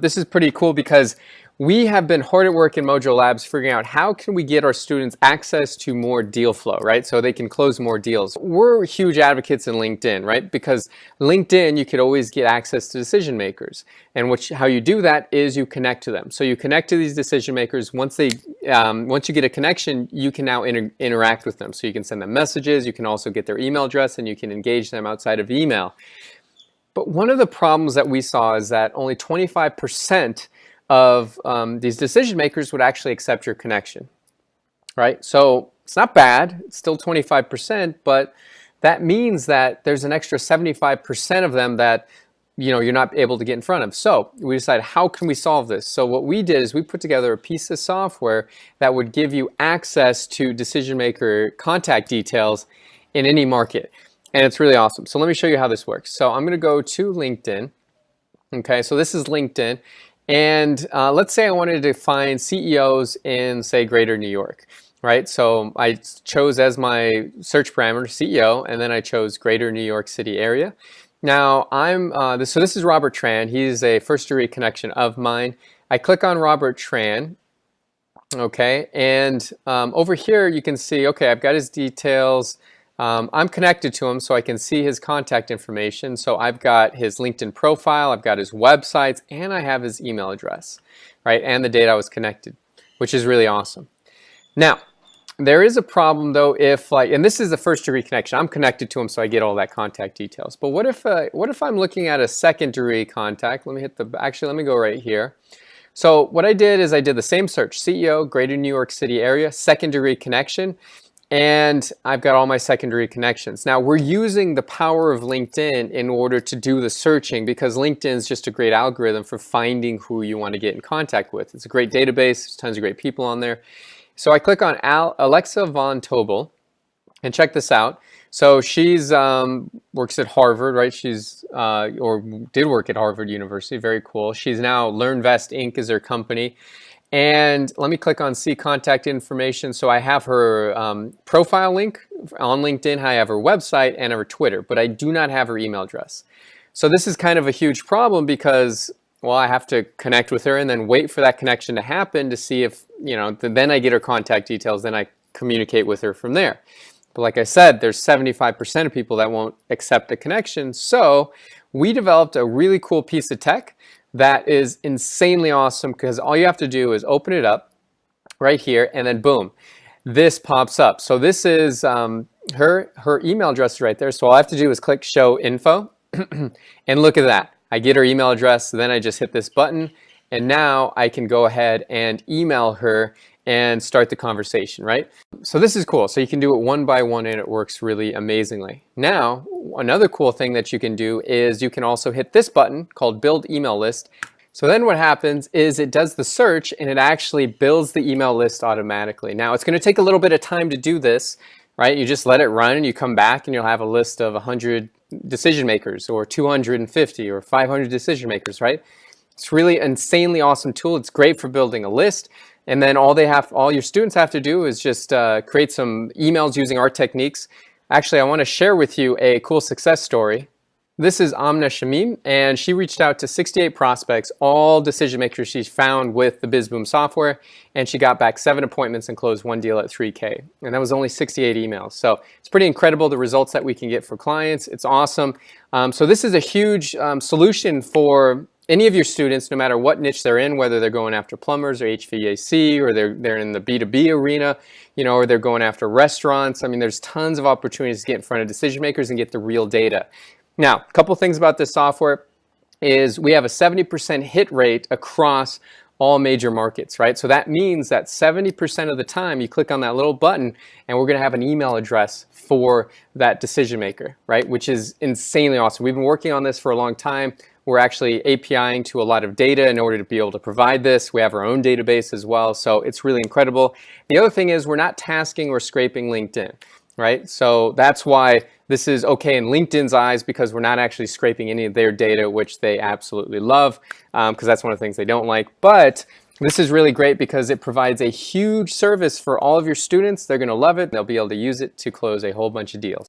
This is pretty cool because we have been hard at work in Mojo Labs figuring out how can we get our students access to more deal flow, right? So they can close more deals. We're huge advocates in LinkedIn, right? Because LinkedIn, you could always get access to decision makers. And how you do that is you connect to them. So you connect to these decision makers. Once you get a connection, you can now interact with them. So you can send them messages, you can also get their email address, and you can engage them outside of email. But one of the problems that we saw is that only 25% of these decision makers would actually accept your connection, right? So it's not bad, it's still 25%, but that means that there's an extra 75% of them that you're not able to get in front of. So we decided, how can we solve this? So what we did is we put together a piece of software that would give you access to decision maker contact details in any market. And it's really awesome. So let me show you how this works. So I'm going to go to LinkedIn. Okay, so this is LinkedIn. And let's say I wanted to find CEOs in, say, Greater New York, right? So I chose as my search parameter CEO, and then I chose Greater New York City area. Now so this is Robert Tran. He's a first degree connection of mine. I click on Robert Tran. Okay, and over here you can see, okay, I've got his details. I'm connected to him so I can see his contact information. So I've got his LinkedIn profile, I've got his websites, and I have his email address, right? And the date I was connected, which is really awesome. Now, there is a problem though if and this is a first degree connection. I'm connected to him so I get all that contact details. But what if I'm looking at a second degree contact? Let me go right here. So what I did is I did the same search, CEO, Greater New York City area, second degree connection. And I've got all my secondary connections. Now we're using the power of LinkedIn in order to do the searching because LinkedIn is just a great algorithm for finding who you want to get in contact with. It's a great database, there's tons of great people on there. So I click on Alexa Von Tobel and check this out. So she's works at Harvard, right? She's or did work at Harvard University, very cool. She's now LearnVest Inc. is her company. And let me click on see contact information. So I have her profile link on LinkedIn, I have her website and her Twitter, but I do not have her email address. So this is kind of a huge problem because, well, I have to connect with her and then wait for that connection to happen to see if, then I get her contact details, then I communicate with her from there. But like I said, there's 75% of people that won't accept the connection. So we developed a really cool piece of tech that is insanely awesome because all you have to do is open it up right here and then boom, this pops up. So this is her email address is right there. So all I have to do is click show info and look at that. I get her email address, then I just hit this button and now I can go ahead and email her and start the conversation, right? So this is cool. So you can do it one by one and it works really amazingly. Now, another cool thing that you can do is you can also hit this button called Build Email List. So then what happens is it does the search and it actually builds the email list automatically. Now it's going to take a little bit of time to do this, right? You just let it run and you come back and you'll have a list of 100 decision makers or 250 or 500 decision makers, right? It's really an insanely awesome tool. It's great for building a list. And then all your students have to do is just create some emails using our techniques. Actually, I want to share with you a cool success story. This is Amna Shamim, and she reached out to 68 prospects, all decision makers she's found with the Biz Boom software, and she got back 7 appointments and closed 1 deal at $3K. And that was only 68 emails. So it's pretty incredible the results that we can get for clients. It's awesome. So this is a huge solution for any of your students, no matter what niche they're in, whether they're going after plumbers or HVAC, or they're in the B2B arena, or they're going after restaurants. I mean, there's tons of opportunities to get in front of decision makers and get the real data. Now, a couple things about this software is we have a 70% hit rate across all major markets, right? So that means that 70% of the time you click on that little button and we're going to have an email address for that decision maker, right? Which is insanely awesome. We've been working on this for a long time. We're actually APIing to a lot of data in order to be able to provide this. We have our own database as well, so it's really incredible. The other thing is we're not tasking or scraping LinkedIn, right? So that's why this is okay in LinkedIn's eyes because we're not actually scraping any of their data, which they absolutely love because that's one of the things they don't like. But this is really great because it provides a huge service for all of your students. They're going to love it. They'll be able to use it to close a whole bunch of deals.